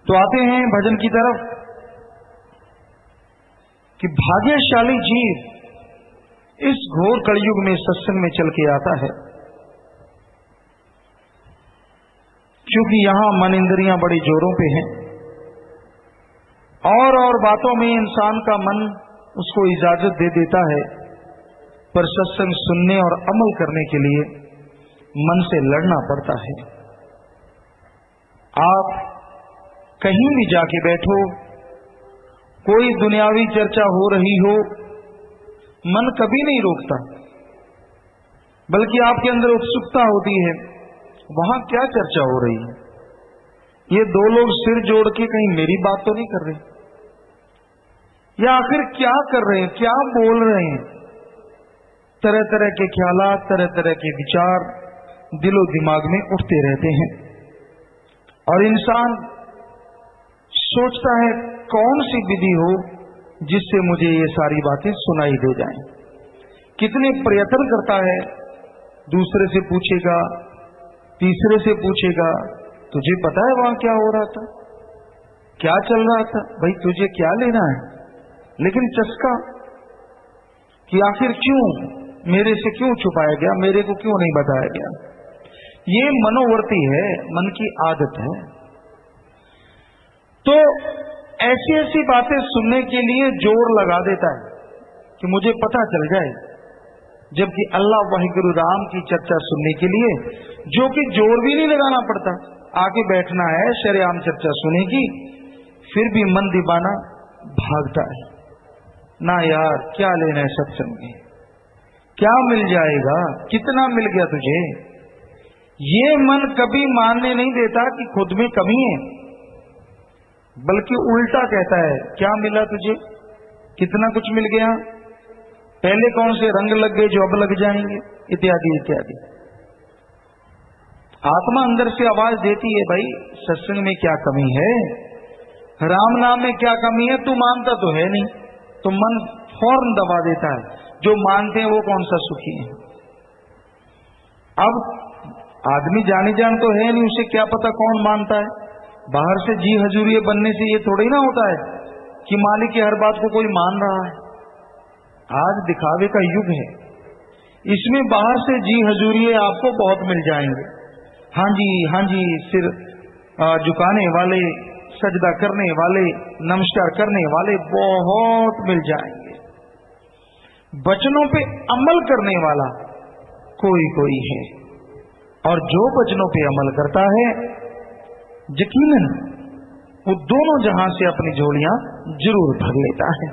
तो आते हैं भजन की तरफ कि भाग्यशाली जीव इस घोर कलयुग में सत्संग में चल के आता है, क्योंकि यहां मन इंद्रियां बड़ी जोरों पे हैं और बातों में इंसान का मन उसको इजाजत दे देता है, पर सत्संग सुनने और अमल करने के लिए मन से लड़ना पड़ता है। आप कहीं भी जाके बैठो, कोई दुनियावी चर्चा हो रही हो, मन कभी नहीं रोकता, बल्कि आपके अंदर उत्सुकता होती है वहां क्या चर्चा हो रही है, ये दो लोग सिर जोड़ के कहीं मेरी बात तो नहीं कर रहे, या आखिर क्या कर रहे हैं, क्या बोल रहे हैं। तरह तरह के ख्यालात, तरह तरह के विचार दिलो दिमाग में उठते रहते हैं और इंसान सोचता है कौन सी विधि हो जिससे मुझे ये सारी बातें सुनाई दे जाएं। कितने प्रयत्न करता है, दूसरे से पूछेगा, तीसरे से पूछेगा, तुझे पता है वहां क्या हो रहा था, क्या चल रहा था, भाई तुझे क्या लेना है। लेकिन चस्का कि आखिर क्यों मेरे से क्यों छुपाया गया, मेरे को क्यों नहीं बताया गया। ये मनोवर्ती है, मन की आदत है। तो ऐसी ऐसी बातें सुनने के लिए जोर लगा देता है कि मुझे पता चल जाए, जबकि अल्लाह वाहिगुरु राम की चर्चा सुनने के लिए जो कि जोर भी नहीं लगाना पड़ता, आके बैठना है, शरेआम चर्चा सुनेगी, फिर भी मन दीवाना भागता है। ना यार, क्या लेना है सत्संग में, क्या मिल जाएगा, कितना मिल गया तुझे। ये मन कभी मानने नहीं देता कि खुद में कमी है, बल्कि उल्टा कहता है क्या मिला तुझे, कितना कुछ मिल गया, पहले कौन से रंग लग गए जो अब लग जाएंगे, इत्यादि इत्यादि। आत्मा अंदर से आवाज देती है, भाई सत्संग में क्या कमी है, राम नाम में क्या कमी है, तू मानता तो है नहीं। तो मन फौरन दबा देता है, जो मानते हैं वो कौन सा सुखी है। अब आदमी जाने जान तो है नहीं, उसे क्या पता कौन मानता है। बाहर से जी हजूरिये बनने से ये थोड़ी ना होता है कि मालिक की हर बात को कोई मान रहा है। आज दिखावे का युग है, इसमें बाहर से जी हजूरिये आपको बहुत मिल जाएंगे। हाँ जी, सिर झुकाने वाले, सजदा करने वाले, नमस्कार करने वाले बहुत मिल जाएंगे। वचनों पे अमल करने वाला कोई कोई है, और जो वचनों पे अमल करता है यकीनन वो दोनों जहां से अपनी झोलियां जरूर भर लेता है।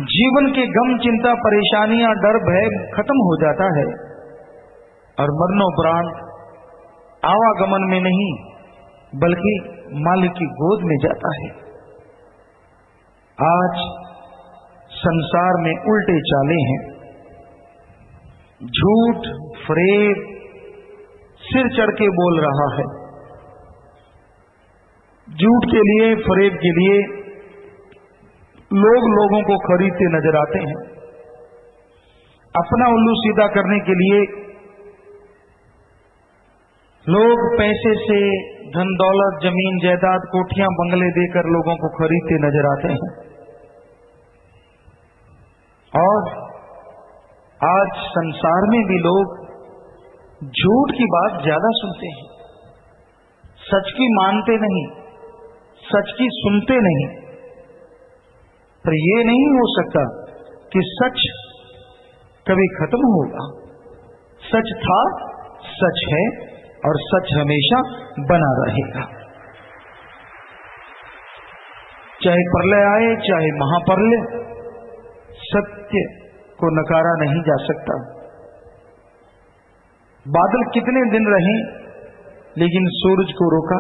जीवन के गम, चिंता, परेशानियां, डर, भय खत्म हो जाता है और मरणोपरांत आवागमन में नहीं बल्कि मालिक की गोद में जाता है। आज संसार में उल्टे चाले हैं, झूठ, फरेब सिर चढ़ के बोल रहा है। झूठ के लिए, फरेब के लिए लोग लोगों को खरीदते नजर आते हैं। अपना उल्लू सीधा करने के लिए लोग पैसे से, धन दौलत, जमीन जायदाद, कोठियां, बंगले देकर लोगों को खरीदते नजर आते हैं। और आज संसार में भी लोग झूठ की बात ज्यादा सुनते हैं, सच की मानते नहीं, सच की सुनते नहीं। पर यह नहीं हो सकता कि सच कभी खत्म होगा। सच था, सच है और सच हमेशा बना रहेगा। चाहे प्रलय आए, चाहे महाप्रलय, सत्य को नकारा नहीं जा सकता। बादल कितने दिन रहे लेकिन सूरज को रोका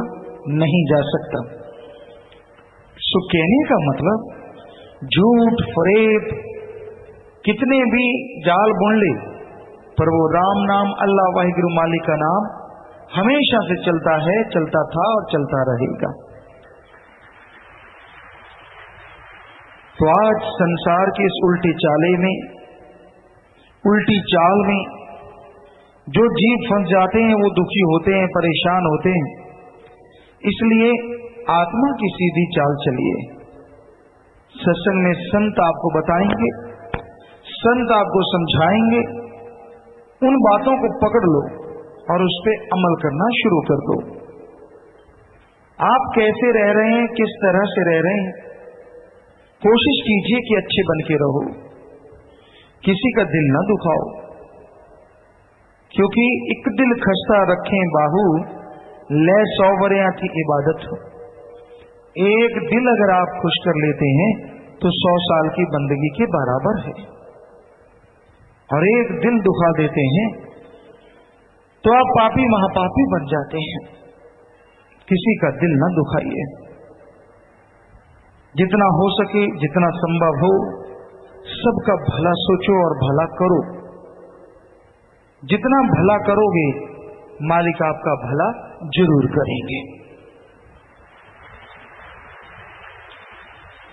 नहीं जा सकता। सो कहने का मतलब झूठ, फरेब कितने भी जाल बुन ले, पर वो राम नाम, अल्लाह वाहिगुरु मालिक का नाम हमेशा से चलता है, चलता था और चलता रहेगा। तो आज संसार के इस उल्टी चाले में, उल्टी चाल में जो जीव फंस जाते हैं वो दुखी होते हैं, परेशान होते हैं। इसलिए आत्मा की सीधी चाल चलिए। सत्संग में संत आपको बताएंगे, संत आपको समझाएंगे, उन बातों को पकड़ लो और उस पर अमल करना शुरू कर दो। आप कैसे रह रहे हैं, किस तरह से रह रहे हैं, कोशिश कीजिए कि अच्छे बन के रहो, किसी का दिल न दुखाओ, क्योंकि एक दिल खस्ता रखें बाहू, ले 100 वरियां की इबादत हो। एक दिल अगर आप खुश कर लेते हैं तो 100 साल की बंदगी के बराबर है, और एक दिल दुखा देते हैं तो आप पापी महापापी बन जाते हैं। किसी का दिल न दुखाइए। जितना हो सके, जितना संभव हो, सबका भला सोचो और भला करो। जितना भला करोगे मालिक आपका भला जरूर करेंगे।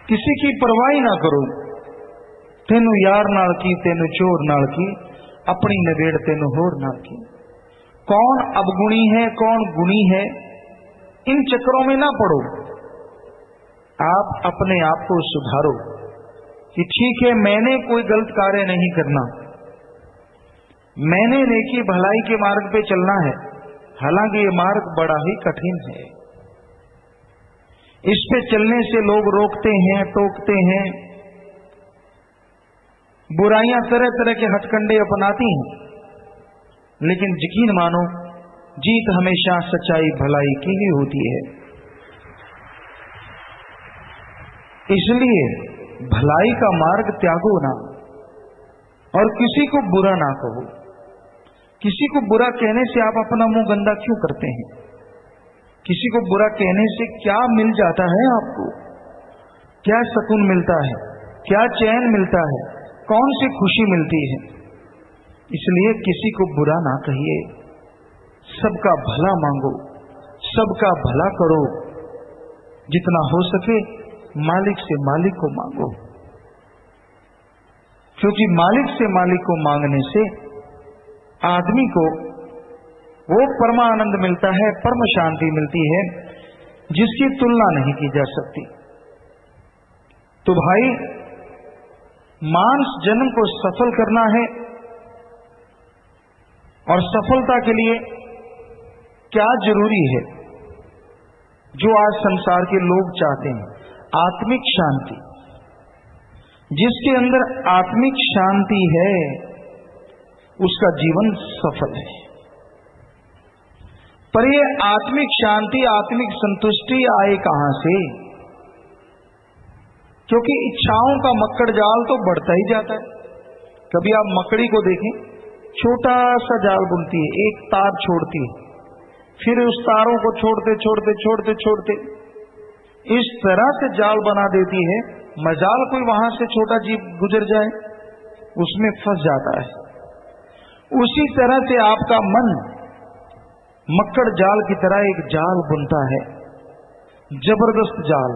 किसी की परवाही ना करो। तेनू यार नाल की, तेनू चोर नाल की, अपनी नवेड़ तेनू होर नाल की। कौन अवगुणी है, कौन गुणी है, इन चक्रों में ना पड़ो। आप अपने आप को सुधारो कि ठीक है, मैंने कोई गलत कार्य नहीं करना, मैंने नेकी भलाई के मार्ग पे चलना है। हालांकि ये मार्ग बड़ा ही कठिन है, इस पे चलने से लोग रोकते हैं, टोकते हैं, बुराइयां तरह तरह के हथकंडे अपनाती हैं, लेकिन यकीन मानो जीत हमेशा सच्चाई भलाई की ही होती है। इसलिए भलाई का मार्ग त्यागो ना, और किसी को बुरा ना कहो। किसी को बुरा कहने से आप अपना मुंह गंदा क्यों करते हैं? किसी को बुरा कहने से क्या मिल जाता है आपको? क्या सुकून मिलता है, क्या चैन मिलता है, कौन सी खुशी मिलती है? इसलिए किसी को बुरा ना कहिए, सबका भला मांगो, सबका भला करो। जितना हो सके मालिक से मालिक को मांगो, क्योंकि मालिक से मालिक को मांगने से आदमी को वो परमानंद मिलता है, परम शांति मिलती है, जिसकी तुलना नहीं की जा सकती। तो भाई, मानस जन्म को सफल करना है, और सफलता के लिए क्या जरूरी है जो आज संसार के लोग चाहते हैं? आत्मिक शांति। जिसके अंदर आत्मिक शांति है उसका जीवन सफल है। पर ये आत्मिक शांति, आत्मिक संतुष्टि आए कहां से? क्योंकि इच्छाओं का मक्कड़ जाल तो बढ़ता ही जाता है। कभी आप मकड़ी को देखें, छोटा सा जाल बुनती है, एक तार छोड़ती है, फिर उस तारों को छोड़ते छोड़ते छोड़ते छोड़ते इस तरह से जाल बना देती है, मजाल कोई वहां से छोटा जीव गुजर जाए, उसमें फंस जाता है। उसी तरह से आपका मन मक्कड़ जाल की तरह एक जाल बुनता है, जबरदस्त जाल,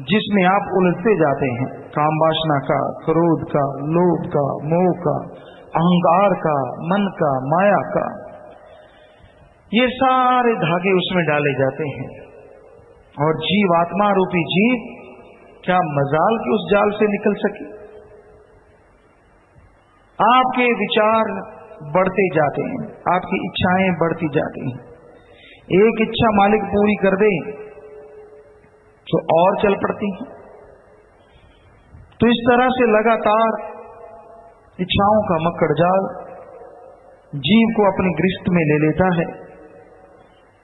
जिसमें आप उलझते जाते हैं। काम वासना का, क्रोध का, लोभ का, मोह का, अहंकार का, मन का, माया का, ये सारे धागे उसमें डाले जाते हैं। और जीव, आत्मा रूपी जीव, क्या मजाल कि उस जाल से निकल सके? आपके विचार बढ़ते जाते हैं, आपकी इच्छाएं बढ़ती जाती हैं। एक इच्छा मालिक पूरी कर दे तो और चल पड़ती हैं। तो इस तरह से लगातार इच्छाओं का मक्कड़ जाल जीव को अपनी गिरफ्त में ले लेता है,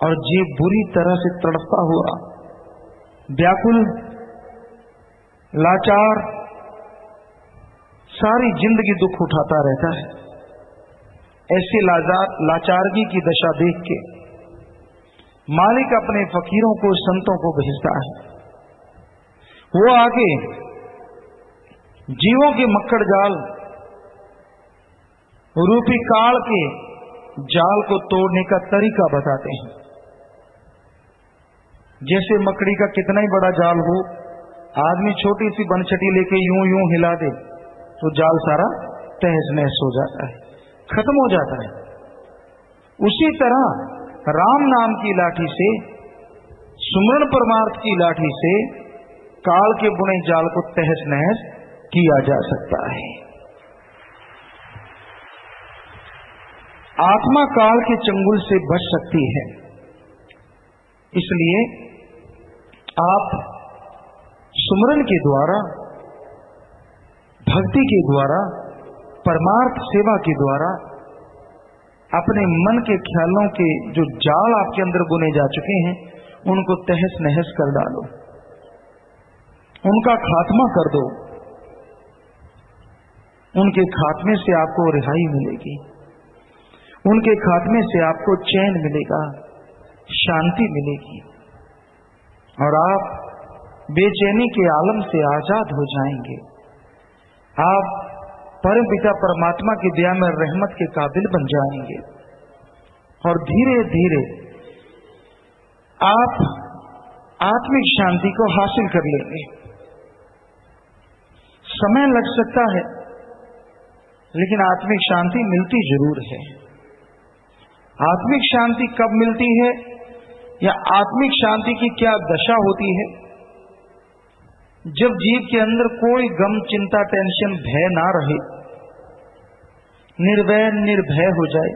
और जीव बुरी तरह से तड़पता हुआ, व्याकुल, लाचार, सारी जिंदगी दुख उठाता रहता है। ऐसे लाचारगी की दशा देख के मालिक अपने फकीरों को, संतों को भेजता है। वो आके जीवों के मक्कड़ जाल रूपी काल के जाल को तोड़ने का तरीका बताते हैं। जैसे मकड़ी का कितना ही बड़ा जाल हो, आदमी छोटी सी बनछटी लेके यूं यूं हिला दे तो जाल सारा तहस नहस हो जाता है, खत्म हो जाता है। उसी तरह राम नाम की लाठी से, सुमरण परमार्थ की लाठी से काल के बुने जाल को तहस नहस किया जा सकता है। आत्मा काल के चंगुल से बच सकती है। इसलिए आप सुमरन के द्वारा, भक्ति के द्वारा, परमार्थ सेवा के द्वारा अपने मन के ख्यालों के जो जाल आपके अंदर बुने जा चुके हैं उनको तहस नहस कर डालो, उनका खात्मा कर दो। उनके खात्मे से आपको रिहाई मिलेगी, उनके खात्मे से आपको चैन मिलेगा, शांति मिलेगी और आप बेचैनी के आलम से आजाद हो जाएंगे। आप परम पिता परमात्मा की दया में रहमत के काबिल बन जाएंगे और धीरे धीरे आप आत्मिक शांति को हासिल कर लेंगे। समय लग सकता है लेकिन आत्मिक शांति मिलती जरूर है। आत्मिक शांति कब मिलती है या आत्मिक शांति की क्या दशा होती है? जब जीव के अंदर कोई गम, चिंता, टेंशन, भय ना रहे, निर्वय निर्भय हो जाए,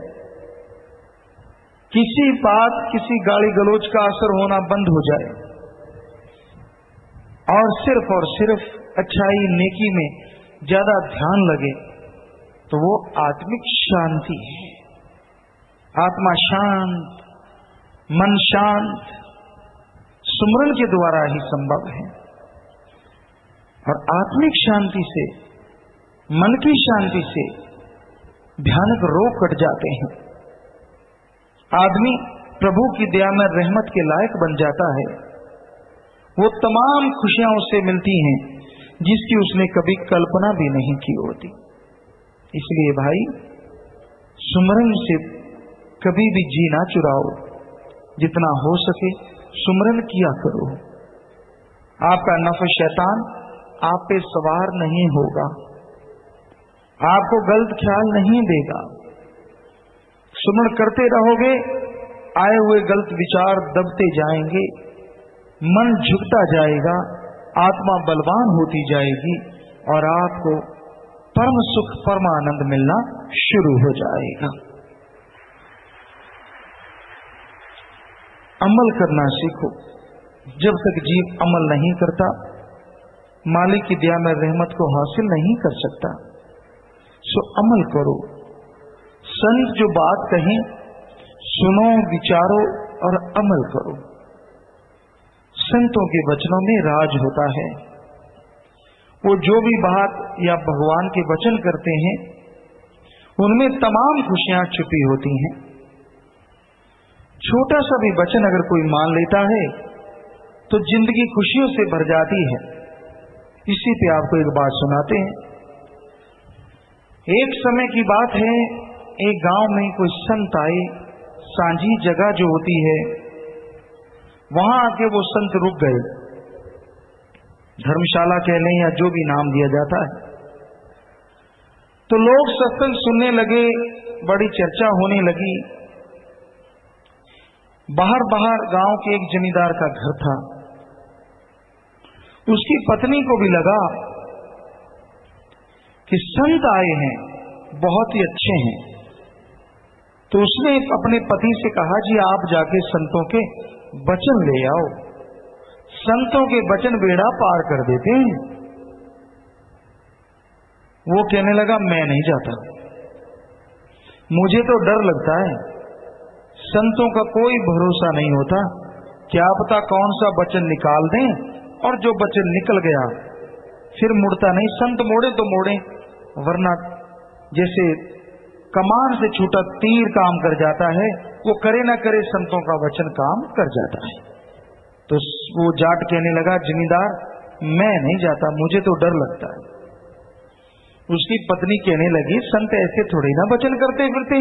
किसी बात, किसी गाली गलौज का असर होना बंद हो जाए और सिर्फ अच्छाई नेकी में ज्यादा ध्यान लगे, तो वो आत्मिक शांति है। आत्मा शांत, मन शांत सुमरन के द्वारा ही संभव है। और आत्मिक शांति से, मन की शांति से भयानक रोग कट जाते हैं। आदमी प्रभु की दया में रहमत के लायक बन जाता है। वो तमाम खुशियां उसे मिलती हैं जिसकी उसने कभी कल्पना भी नहीं की होती। इसलिए भाई, सुमरन से कभी भी जी ना चुराओ, जितना हो सके सुमरन किया करो। आपका नफ्स शैतान आप पे सवार नहीं होगा, आपको गलत ख्याल नहीं देगा। सुमरण करते रहोगे, आए हुए गलत विचार दबते जाएंगे, मन झुकता जाएगा, आत्मा बलवान होती जाएगी और आपको परम सुख, परम आनंद मिलना शुरू हो जाएगा। अमल करना सीखो। जब तक जीव अमल नहीं करता, मालिक की दया में रहमत को हासिल नहीं कर सकता। सो अमल करो। संत जो बात कहें सुनो, विचारो और अमल करो। संतों के वचनों में राज होता है। वो जो भी बात या भगवान के वचन करते हैं उनमें तमाम खुशियां छुपी होती हैं। छोटा सा भी वचन अगर कोई मान लेता है तो जिंदगी खुशियों से भर जाती है। इसी पे आपको एक बात सुनाते हैं। एक समय की बात है, एक गांव में कोई संत आए। सांझी जगह जो होती है वहां आके वो संत रुक गए। धर्मशाला कह लें या जो भी नाम दिया जाता है। तो लोग सत्संग सुनने लगे, बड़ी चर्चा होने लगी। बाहर गांव के एक जमींदार का घर था। उसकी पत्नी को भी लगा कि संत आए हैं, बहुत ही अच्छे हैं। तो उसने अपने पति से कहा, जी आप जाके संतों के वचन ले आओ, संतों के वचन बेड़ा पार कर देते हैं। वो कहने लगा, मैं नहीं जाता, मुझे तो डर लगता है, संतों का कोई भरोसा नहीं होता, क्या पता कौन सा वचन निकाल दें और जो वचन निकल गया फिर मुड़ता नहीं। संत मोड़े तो मोड़े, वरना जैसे कमान से छूटा तीर काम कर जाता है, वो करे ना करे संतों का वचन काम कर जाता है। तो वो जाट कहने लगा, जमींदार मैं नहीं जाता, मुझे तो डर लगता है। उसकी पत्नी कहने लगी, संत ऐसे थोड़ी ना वचन करते फिरते।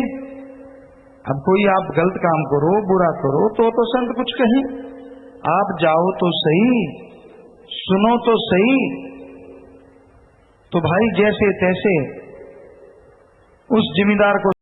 अब कोई आप गलत काम करो, बुरा करो तो संत कुछ कहें, आप जाओ तो सही, सुनो तो सही। तो भाई जैसे तैसे उस जमींदार को